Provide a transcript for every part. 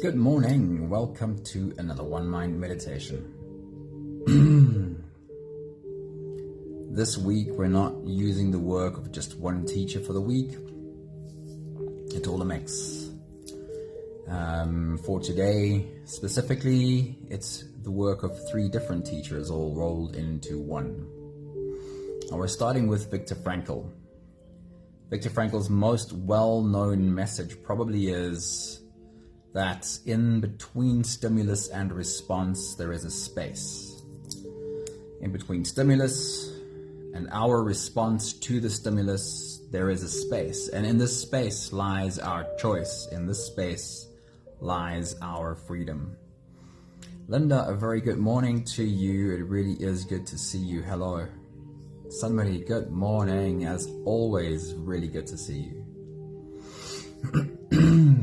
Good morning. Welcome to another One Mind meditation. This week we're not using the work of just one teacher for the week. It's all a mix. For today specifically, it's the work of 3 different teachers all rolled into one. And we're starting with Viktor Frankl. Viktor Frankl's most well-known message probably is that in between stimulus and response, there is a space. In between stimulus and our response to the stimulus, there is a space. And in this space lies our choice. In this space lies our freedom. Linda, a very good morning to you. It really is good to see you. Hello. Somebody, good morning. As always, really good to see you.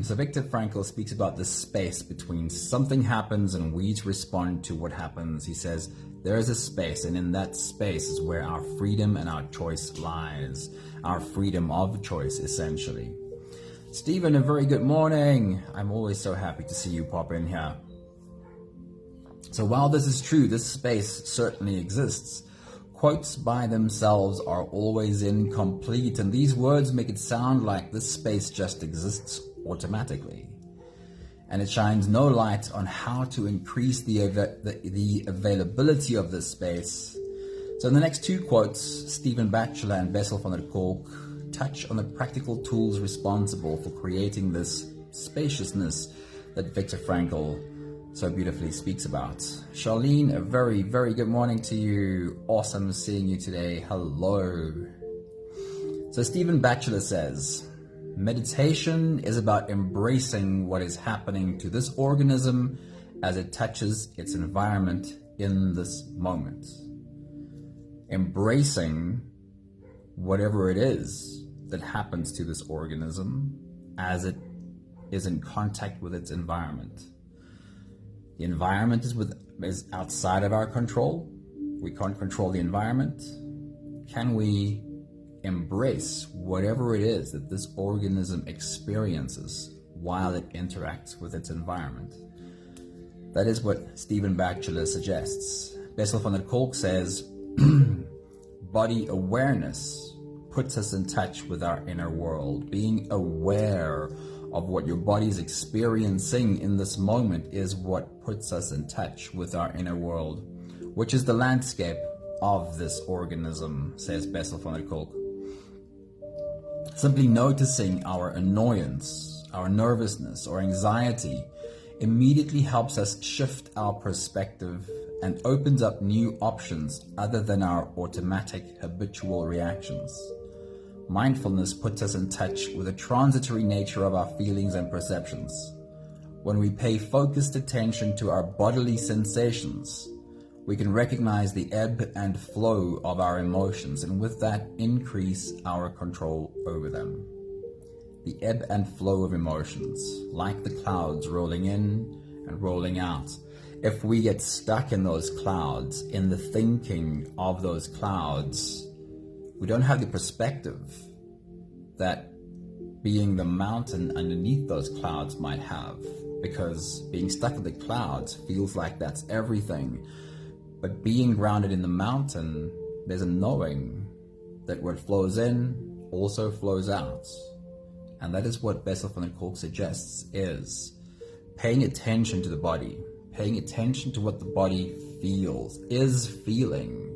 So Viktor Frankl speaks about the space between something happens and we respond to what happens. He says there is a space, and in that space is where our freedom and our choice lies. Our freedom of choice, essentially. Stephen, a very good morning. I'm always so happy to see you pop in here. So while this is true, this space certainly exists. Quotes by themselves are always incomplete, and these words make it sound like this space just exists automatically. And it shines no light on how to increase the availability of this space. So in the next 2 quotes, Stephen Batchelor and Bessel from Kolk touch on the practical tools responsible for creating this spaciousness that Viktor Frankl so beautifully speaks about. Charlene, a very, very good morning to you. Awesome seeing you today. Hello. So Stephen Batchelor says, meditation is about embracing what is happening to this organism as it touches its environment in this moment. Embracing whatever it is that happens to this organism as it is in contact with its environment. The environment is outside of our control. We can't control the environment. Can we embrace whatever it is that this organism experiences while it interacts with its environment? That is what Stephen Batchelor suggests. Bessel von der Kolk says, body awareness puts us in touch with our inner world. Being aware of what your body is experiencing in this moment is what puts us in touch with our inner world, which is the landscape of this organism, says Bessel von der Kolk. Simply noticing our annoyance, our nervousness, or anxiety immediately helps us shift our perspective and opens up new options other than our automatic habitual reactions. Mindfulness puts us in touch with the transitory nature of our feelings and perceptions. When we pay focused attention to our bodily sensations, we can recognize the ebb and flow of our emotions, and with that increase our control over them. The ebb and flow of emotions, like the clouds rolling in and rolling out. If we get stuck in those clouds, in the thinking of those clouds, we don't have the perspective that being the mountain underneath those clouds might have, because being stuck in the clouds feels like that's everything. But being grounded in the mountain, there's a knowing that what flows in also flows out. And that is what Bessel von der Kolk suggests, is paying attention to the body, paying attention to what the body feels, is feeling,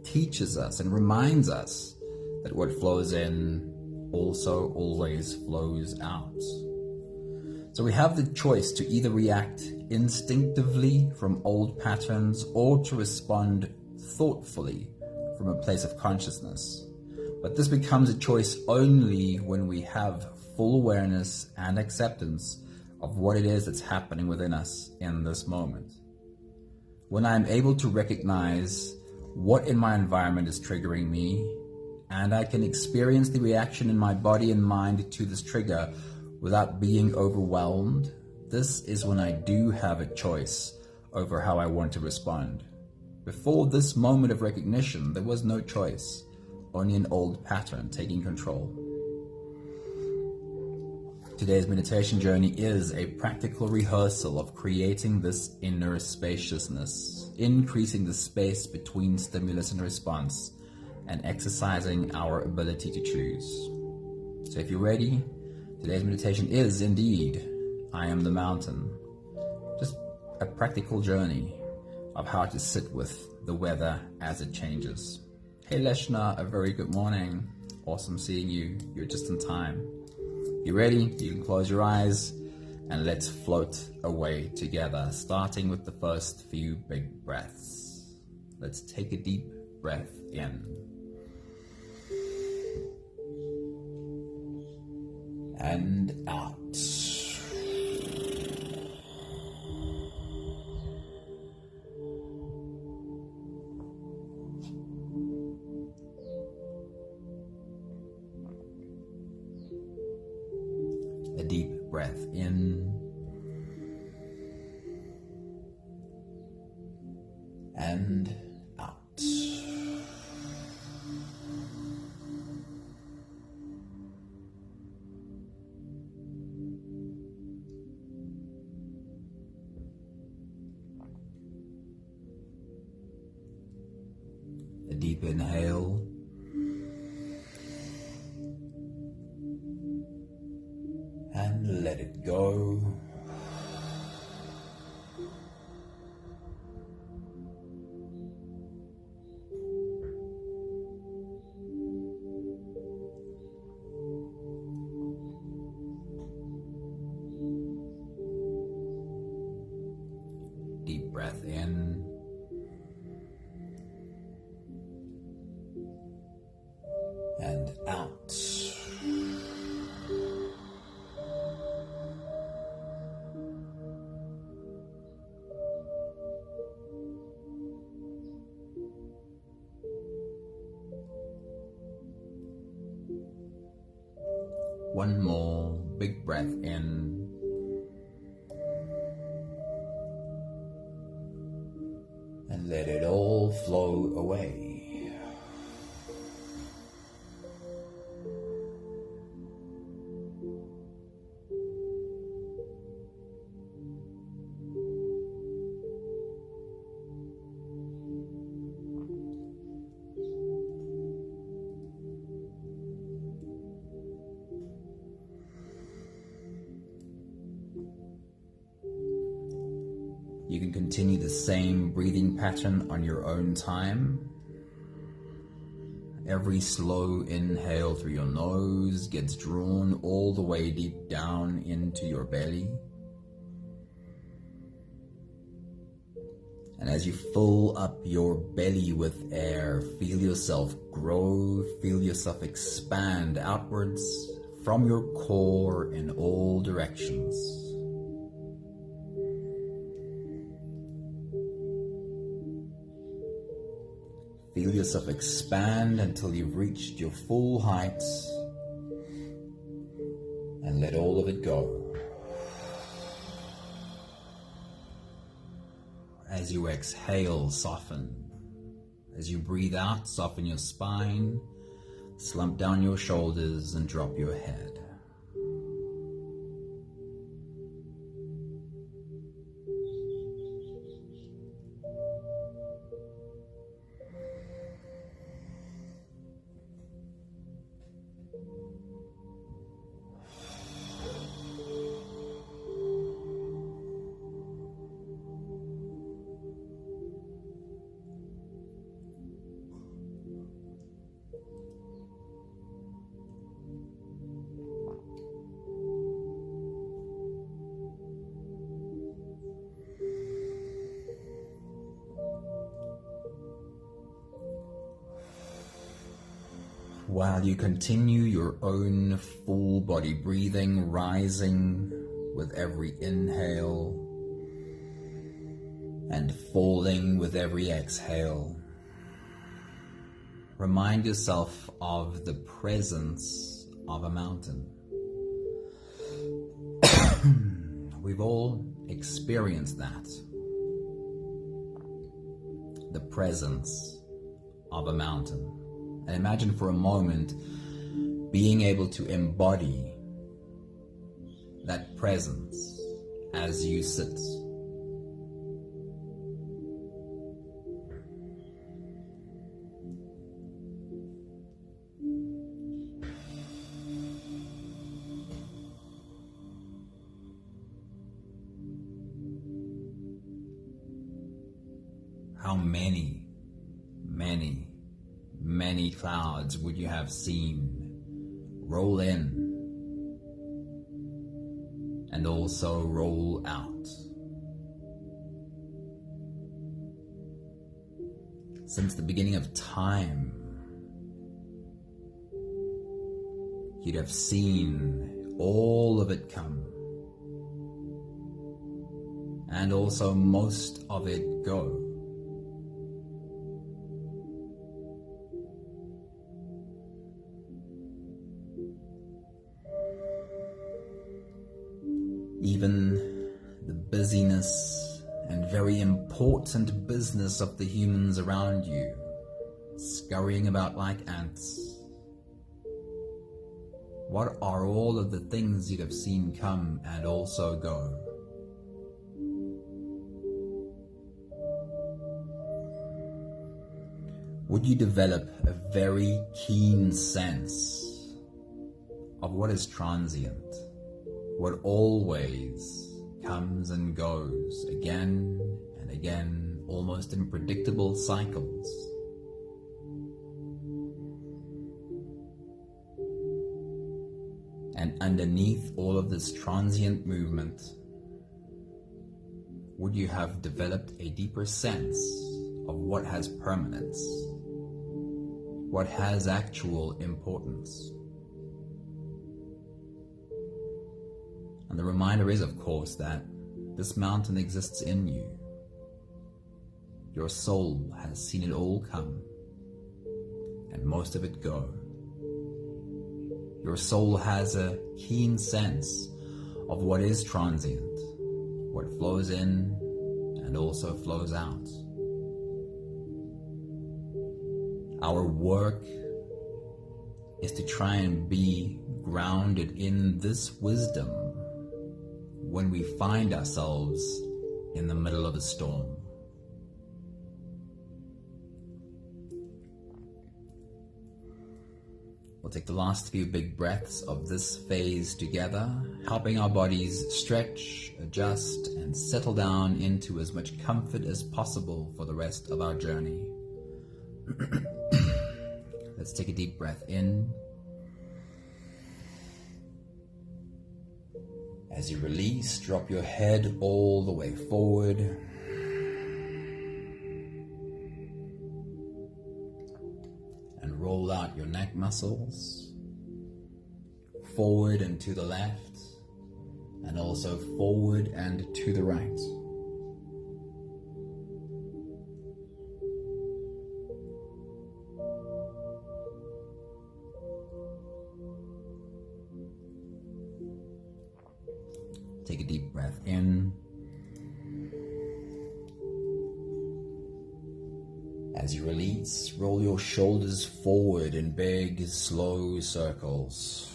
teaches us and reminds us that what flows in also always flows out. So we have the choice to either react instinctively from old patterns or to respond thoughtfully from a place of consciousness. But this becomes a choice only when we have full awareness and acceptance of what it is that's happening within us in this moment. When I'm able to recognize what in my environment is triggering me, and I can experience the reaction in my body and mind to this trigger without being overwhelmed, this is when I do have a choice over how I want to respond. Before this moment of recognition, there was no choice, only an old pattern taking control. Today's meditation journey is a practical rehearsal of creating this inner spaciousness, increasing the space between stimulus and response, and exercising our ability to choose. So if you're ready, today's meditation is indeed I Am the Mountain. Just a practical journey of how to sit with the weather as it changes. Hey Leshna, a very good morning. Awesome seeing you. You're just in time. You ready? You can close your eyes and let's float away together, starting with the first few big breaths. Let's take a deep breath in and out. A deep breath in and out. A deep inhale. And let it go. Deep breath in. And out. One more big breath in and let it all flow away. You can continue the same breathing pattern on your own time. Every slow inhale through your nose gets drawn all the way deep down into your belly. And as you fill up your belly with air, feel yourself grow, feel yourself expand outwards from your core in all directions. Feel yourself expand until you've reached your full height and let all of it go. As you exhale, soften. As you breathe out, soften your spine, slump down your shoulders and drop your head. While you continue your own full body breathing, rising with every inhale and falling with every exhale, remind yourself of the presence of a mountain. We've all experienced that. The presence of a mountain. And imagine for a moment being able to embody that presence as you sit. How many clouds would you have seen roll in and also roll out? Since the beginning of time, you'd have seen all of it come, and also most of it go. Even the busyness and very important business of the humans around you, scurrying about like ants. What are all of the things you'd have seen come and also go? Would you develop a very keen sense of what is transient? What always comes and goes again and again, almost in predictable cycles. And underneath all of this transient movement, would you have developed a deeper sense of what has permanence, what has actual importance? And the reminder is, of course, that this mountain exists in you. Your soul has seen it all come, and most of it go. Your soul has a keen sense of what is transient, what flows in and also flows out. Our work is to try and be grounded in this wisdom when we find ourselves in the middle of a storm. We'll take the last few big breaths of this phase together, helping our bodies stretch, adjust, and settle down into as much comfort as possible for the rest of our journey. Let's take a deep breath in. As you release, drop your head all the way forward. And roll out your neck muscles, forward and to the left, and also forward and to the right. Take a deep breath in. As you release, roll your shoulders forward in big, slow circles.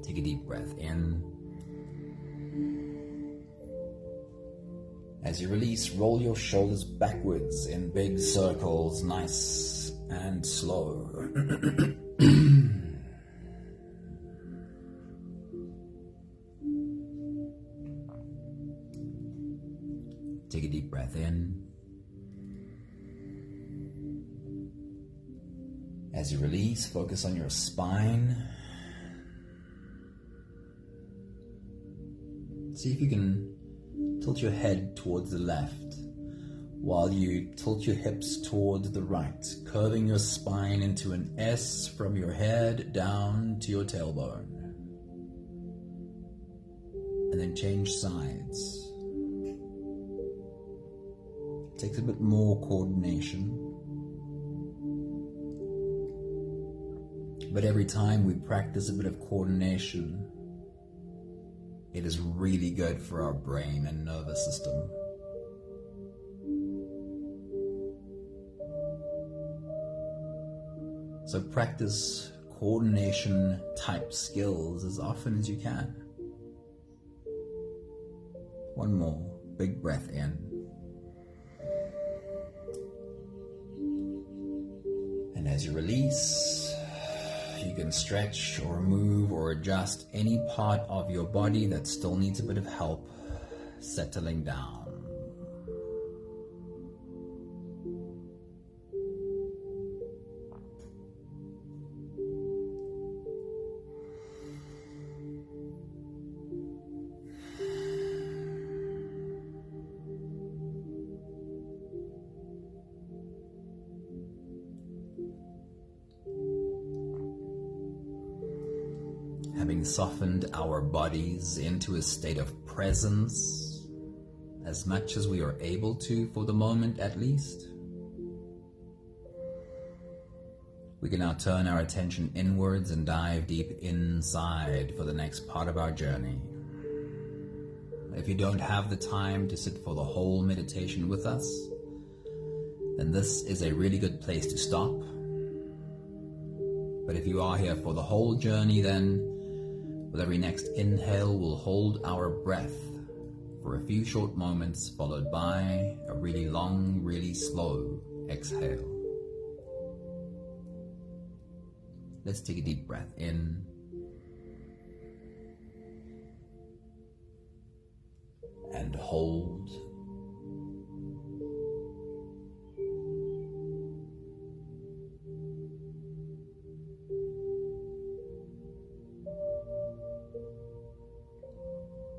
Take a deep breath in. As you release, roll your shoulders backwards in big circles, nice and slow. Take a deep breath in. As you release, focus on your spine. See if you can tilt your head towards the left while you tilt your hips towards the right, curving your spine into an S from your head down to your tailbone. And then change sides. It takes a bit more coordination. But every time we practice a bit of coordination, It is really good for our brain and nervous system. So practice coordination type skills as often as you can. One more big breath in. And as you release, you can stretch or move or adjust any part of your body that still needs a bit of help settling down. Having softened our bodies into a state of presence, as much as we are able to for the moment at least, we can now turn our attention inwards and dive deep inside for the next part of our journey. If you don't have the time to sit for the whole meditation with us, then this is a really good place to stop. But if you are here for the whole journey, then with every next inhale, we'll hold our breath for a few short moments, followed by a really long, really slow exhale. Let's take a deep breath in and hold.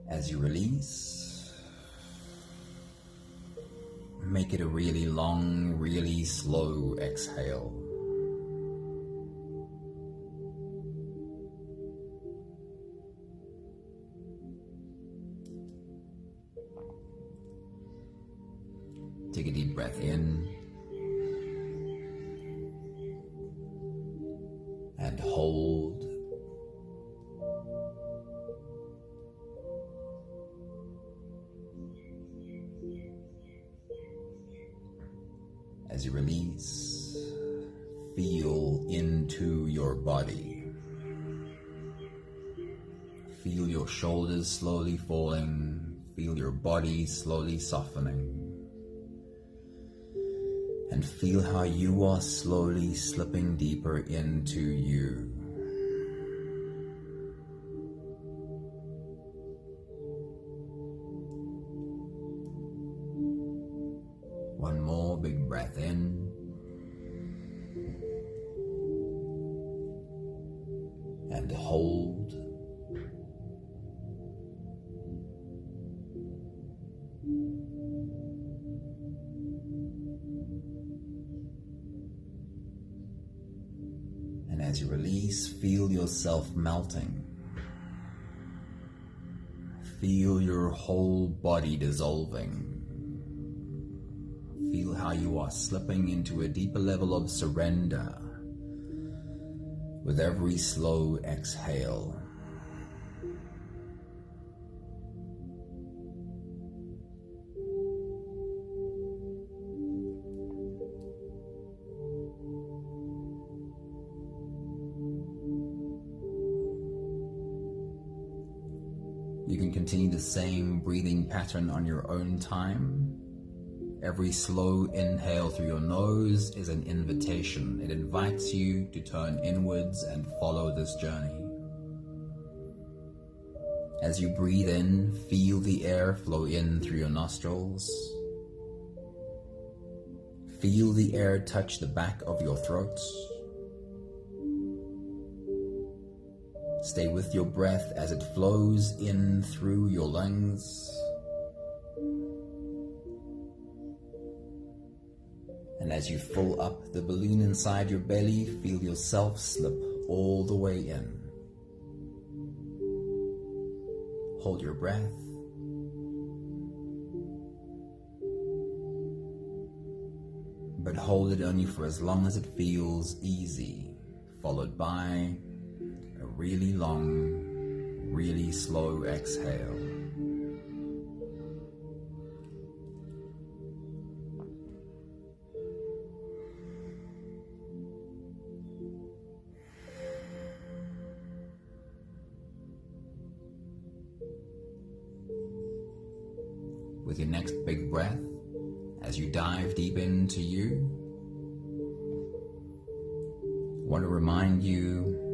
As you release, make it a really long, really slow exhale. Take a deep breath in and hold. As you release, feel into your body. Feel your shoulders slowly falling. Feel your body slowly softening. And feel how you are slowly slipping deeper into you. One more big breath in and hold. And as you release, feel yourself melting. Feel your whole body dissolving. Feel how you are slipping into a deeper level of surrender with every slow exhale. You can continue the same breathing pattern on your own time. Every slow inhale through your nose is an invitation. It invites you to turn inwards and follow this journey. As you breathe in, feel the air flow in through your nostrils. Feel the air touch the back of your throat. Stay with your breath as it flows in through your lungs. And as you fill up the balloon inside your belly, feel yourself slip all the way in. Hold your breath. But hold it only for as long as it feels easy, followed by a really long, really slow exhale. With your next big breath, as you dive deep into you, I want to remind you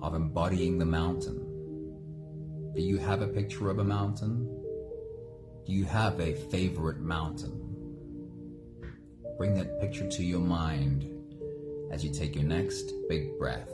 of embodying the mountain. Do you have a picture of a mountain? Do you have a favorite mountain? Bring that picture to your mind as you take your next big breath.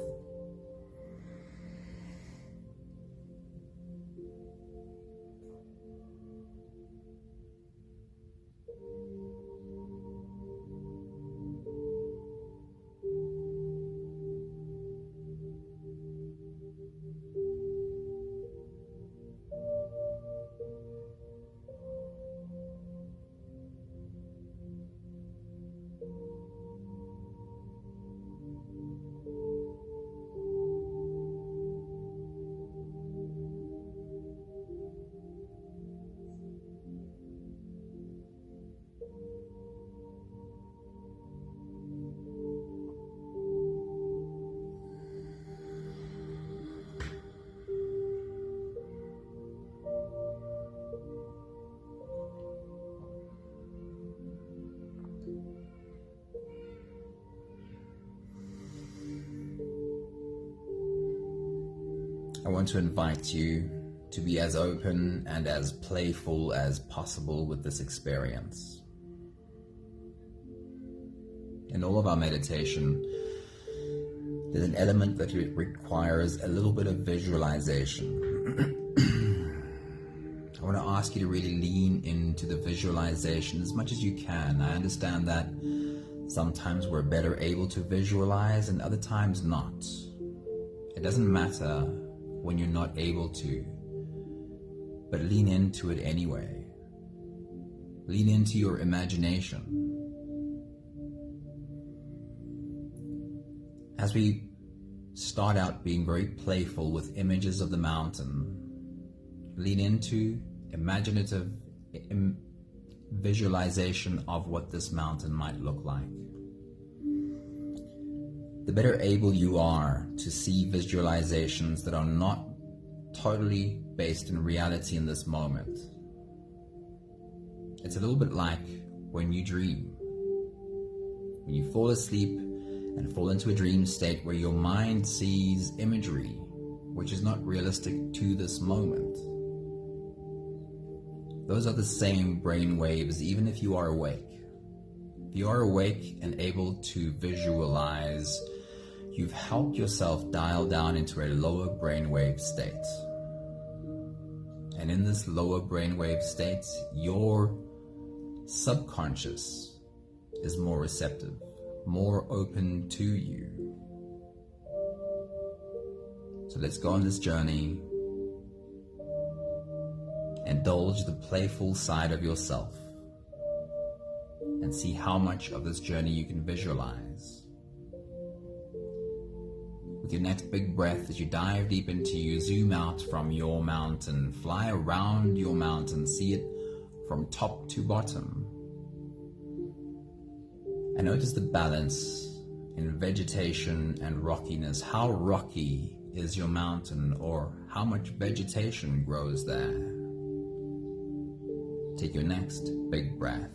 I want to invite you to be as open and as playful as possible with this experience. In all of our meditation, there's an element that requires a little bit of visualization. I want to ask you to really lean into the visualization as much as you can. I understand that sometimes we're better able to visualize and other times not. It doesn't matter when you're not able to, but lean into it anyway. Lean into your imagination. As we start out being very playful with images of the mountain, lean into imaginative visualization of what this mountain might look like. The better able you are to see visualizations that are not totally based in reality in this moment. It's a little bit like when you dream. When you fall asleep and fall into a dream state where your mind sees imagery which is not realistic to this moment. Those are the same brain waves even if you are awake. If you are awake and able to visualize, you've helped yourself dial down into a lower brainwave state. And in this lower brainwave state, your subconscious is more receptive, more open to you. So let's go on this journey. Indulge the playful side of yourself and see how much of this journey you can visualize. With your next big breath, as you dive deep into you, zoom out from your mountain, fly around your mountain, see it from top to bottom. And notice the balance in vegetation and rockiness. How rocky is your mountain, or how much vegetation grows there? Take your next big breath.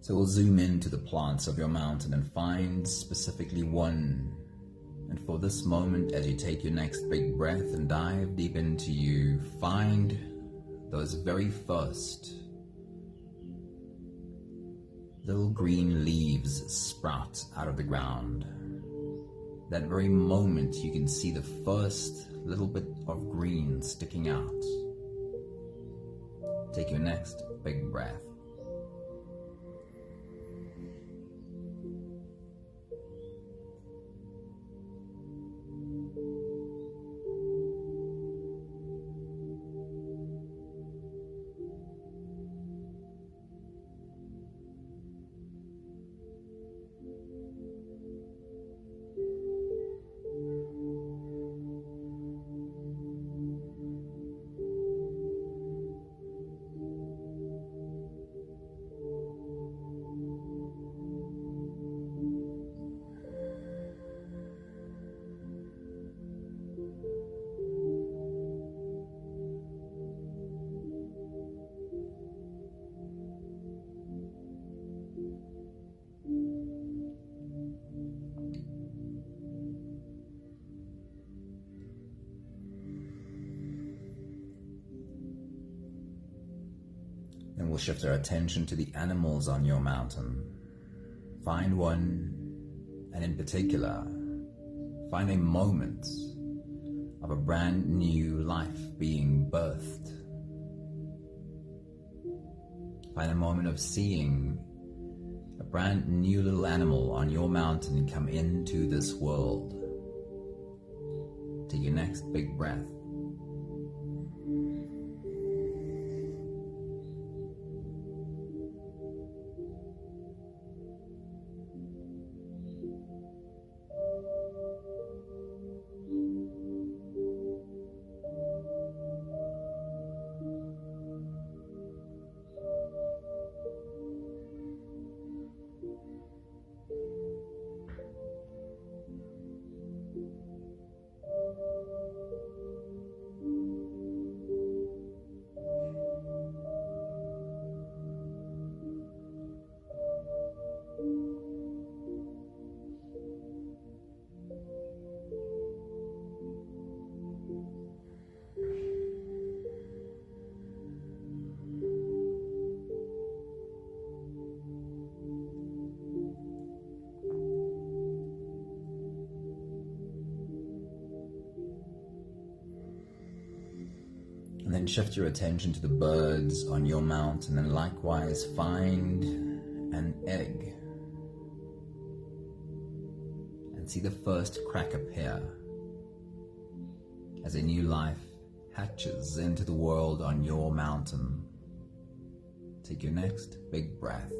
So we'll zoom into the plants of your mountain and find specifically one. And for this moment, as you take your next big breath and dive deep into you, find those very first little green leaves sprout out of the ground. That very moment you can see the first little bit of green sticking out. Take your next big breath. Then we'll shift our attention to the animals on your mountain. Find one, and in particular, find a moment of a brand new life being birthed. Find a moment of seeing a brand new little animal on your mountain come into this world. Take your next big breath. And then shift your attention to the birds on your mountain and likewise find an egg and see the first crack appear as a new life hatches into the world on your mountain. Take your next big breath.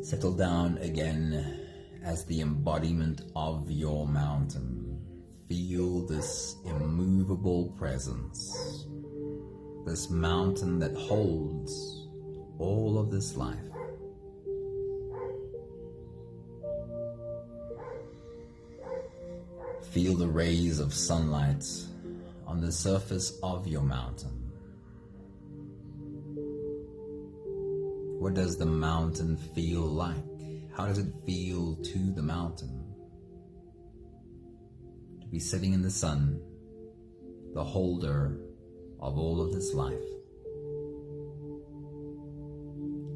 Settle down again as the embodiment of your mountain. Feel this immovable presence, this mountain that holds all of this life. Feel the rays of sunlight on the surface of your mountain. What does the mountain feel like? How does it feel to the mountain? To be sitting in the sun, the holder of all of this life.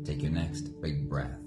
Take your next big breath.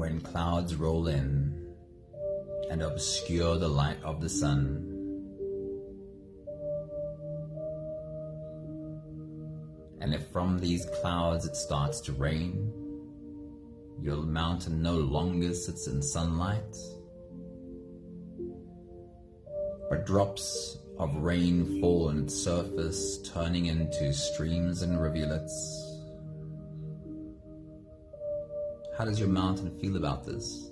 when clouds roll in and obscure the light of the sun. And if from these clouds it starts to rain, your mountain no longer sits in sunlight, but drops of rain fall on its surface, turning into streams and rivulets. How does your mountain feel about this?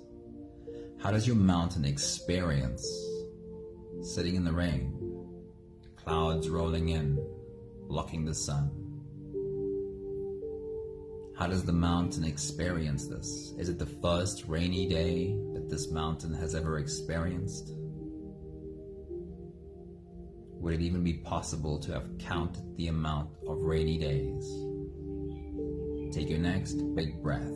How does your mountain experience sitting in the rain, clouds rolling in, blocking the sun? How does the mountain experience this? Is it the first rainy day that this mountain has ever experienced? Would it even be possible to have counted the amount of rainy days? Take your next big breath.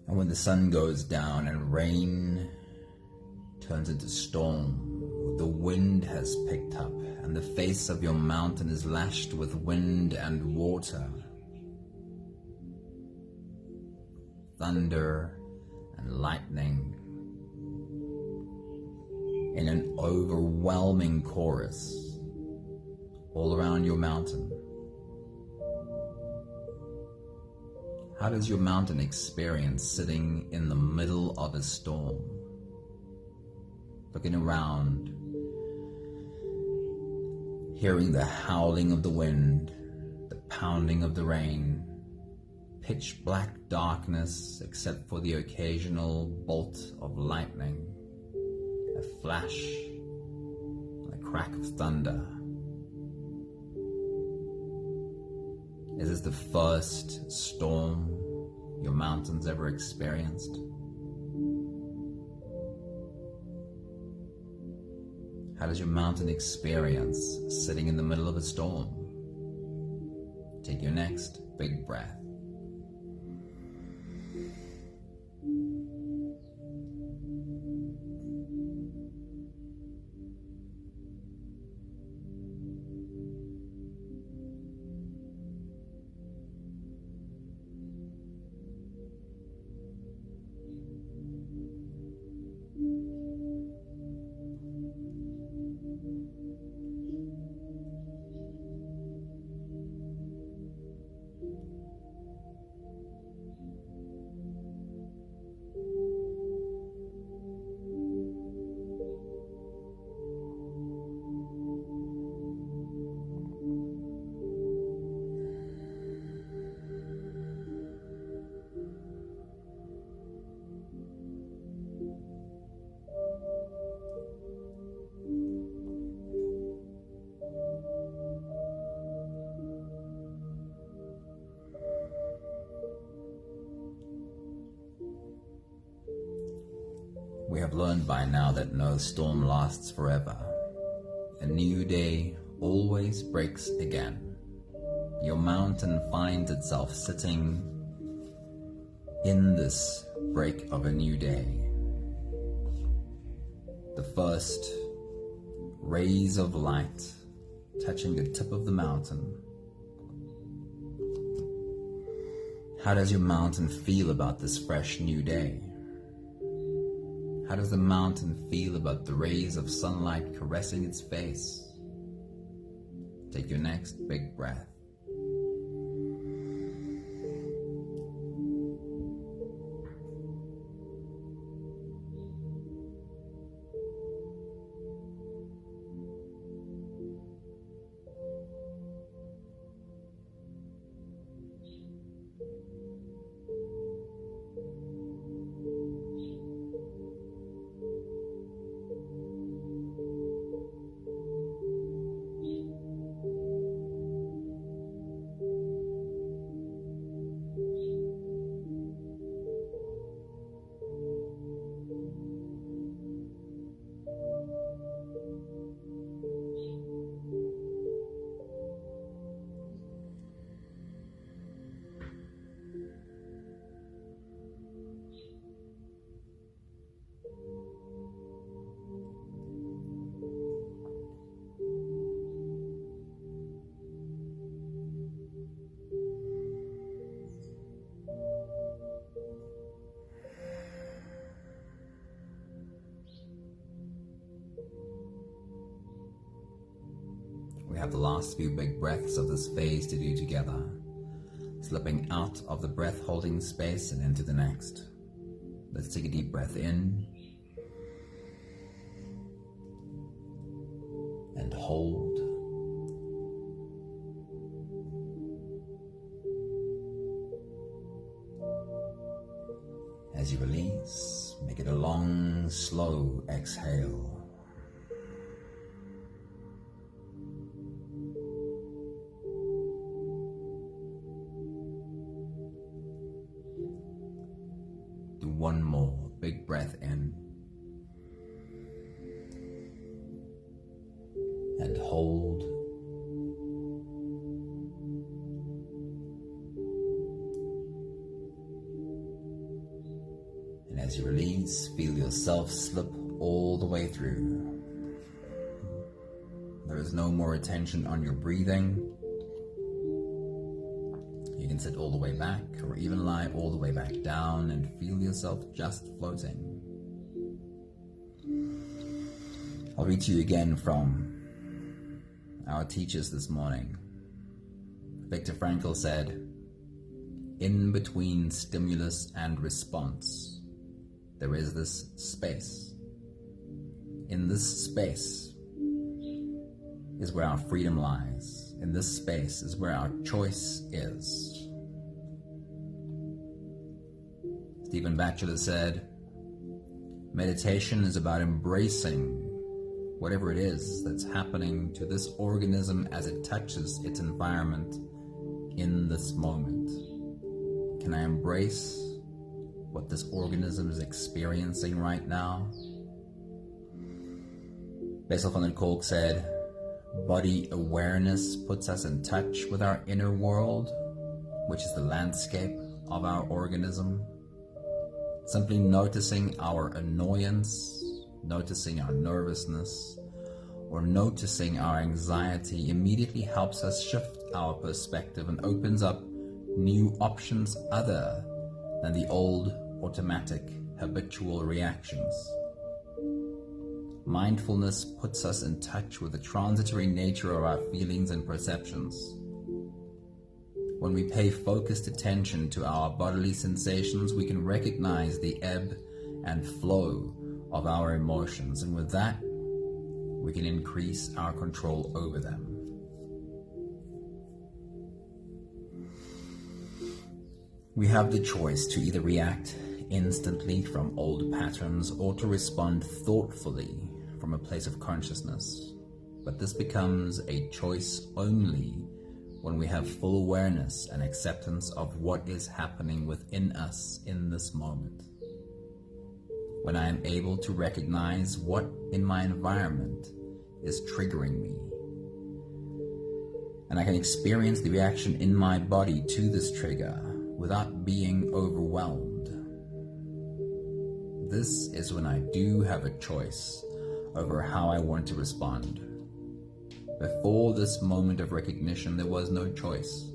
And when the sun goes down and rain turns into storm, the wind has picked up and the face of your mountain is lashed with wind and water, thunder and lightning in an overwhelming chorus all around your mountain. How does your mountain experience sitting in the middle of a storm, looking around, hearing the howling of the wind, the pounding of the rain, pitch black darkness except for the occasional bolt of lightning, a flash, and a crack of thunder? Is this the first storm your mountain's ever experienced? How does your mountain experience sitting in the middle of a storm? Take your next big breath. We have learned by now that no storm lasts forever. A new day always breaks again. Your mountain finds itself sitting in this break of a new day. The first rays of light touching the tip of the mountain. How does your mountain feel about this fresh new day? How does the mountain feel about the rays of sunlight caressing its face? Take your next big breath. We have the last few big breaths of this phase to do together, slipping out of the breath holding space and into the next. Let's take a deep breath in and hold. As you release, make it a long, slow exhale. Do one more big breath in and hold. And as you release, feel yourself slip all the way through. There is no more attention on your breathing. You can sit all the way back or even lie all the way back down and feel yourself just floating. I'll read to you again from our teachers this morning. Viktor Frankl said, "In between stimulus and response, there is this space. In this space is where our freedom lies. In this space is where our choice is." Stephen Batchelor said, "Meditation is about embracing whatever it is that's happening to this organism as it touches its environment in this moment. Can I embrace what this organism is experiencing right now?" Bessel and Kolk said, "Body awareness puts us in touch with our inner world, which is the landscape of our organism. Simply noticing our annoyance, noticing our nervousness, or noticing our anxiety immediately helps us shift our perspective and opens up new options other than the old automatic habitual reactions. Mindfulness puts us in touch with the transitory nature of our feelings and perceptions. When we pay focused attention to our bodily sensations, we can recognize the ebb and flow of our emotions, and with that, we can increase our control over them. We have the choice to either react instantly from old patterns or to respond thoughtfully from a place of consciousness. But this becomes a choice only when we have full awareness and acceptance of what is happening within us in this moment. When I am able to recognize what in my environment is triggering me, and I can experience the reaction in my body to this trigger without being overwhelmed. This is when I do have a choice over how I want to respond. Before this moment of recognition, there was no choice,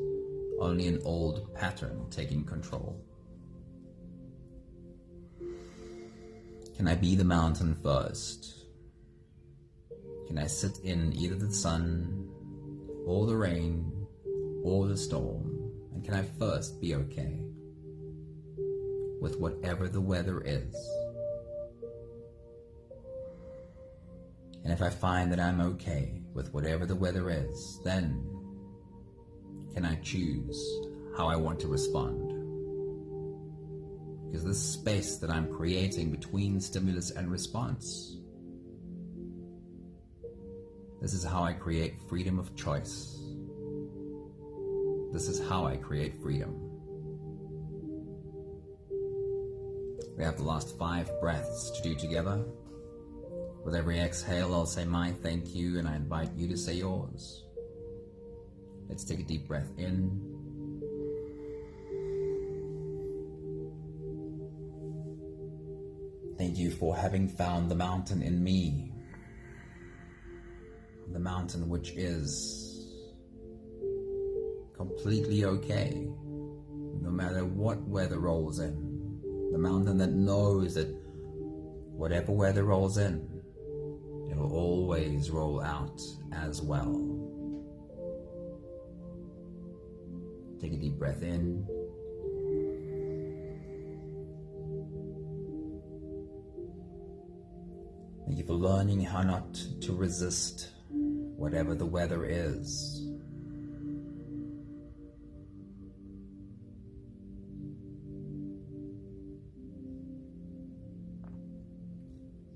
only an old pattern taking control. Can I be the mountain first? Can I sit in either the sun or the rain or the storm? And can I first be okay with whatever the weather is? And if I find that I'm okay with whatever the weather is, then can I choose how I want to respond? Because this space that I'm creating between stimulus and response, this is how I create freedom of choice. This is how I create freedom. We have the last 5 breaths to do together. With every exhale, I'll say my thank you, and I invite you to say yours. Let's take a deep breath in. Thank you for having found the mountain in me. The mountain which is completely okay, no matter what weather rolls in. The mountain that knows that whatever weather rolls in, it will always roll out as well. Take a deep breath in. Thank you for learning how not to resist whatever the weather is.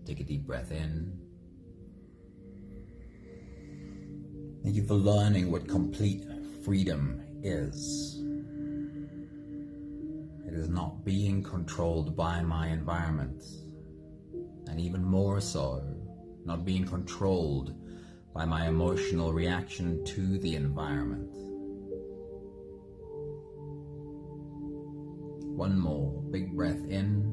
Take a deep breath in. Thank you for learning what complete freedom is. It is not being controlled by my environment, and even more so, not being controlled by my emotional reaction to the environment. One more big breath in.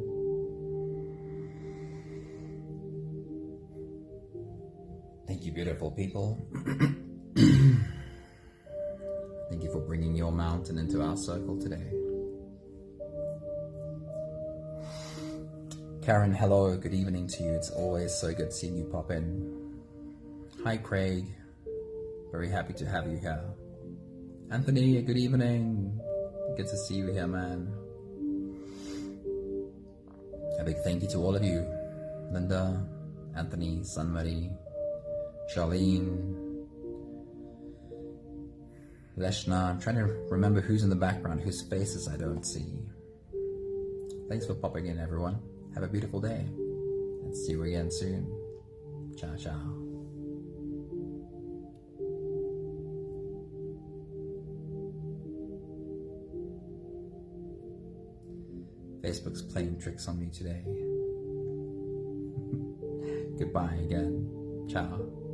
Thank you, beautiful people. Thank you for bringing your mountain into our circle today. Karen, hello, good evening to you. It's always so good seeing you pop in. Hi, Craig. Very happy to have you here. Anthony, good evening. Good to see you here, man. A big thank you to all of you. Linda, Anthony, Sunmarie, Charlene, Leshna. I'm trying to remember who's in the background, whose faces I don't see. Thanks for popping in, everyone. Have a beautiful day, and see you again soon. Ciao, ciao. Facebook's playing tricks on me today. Goodbye again. Ciao.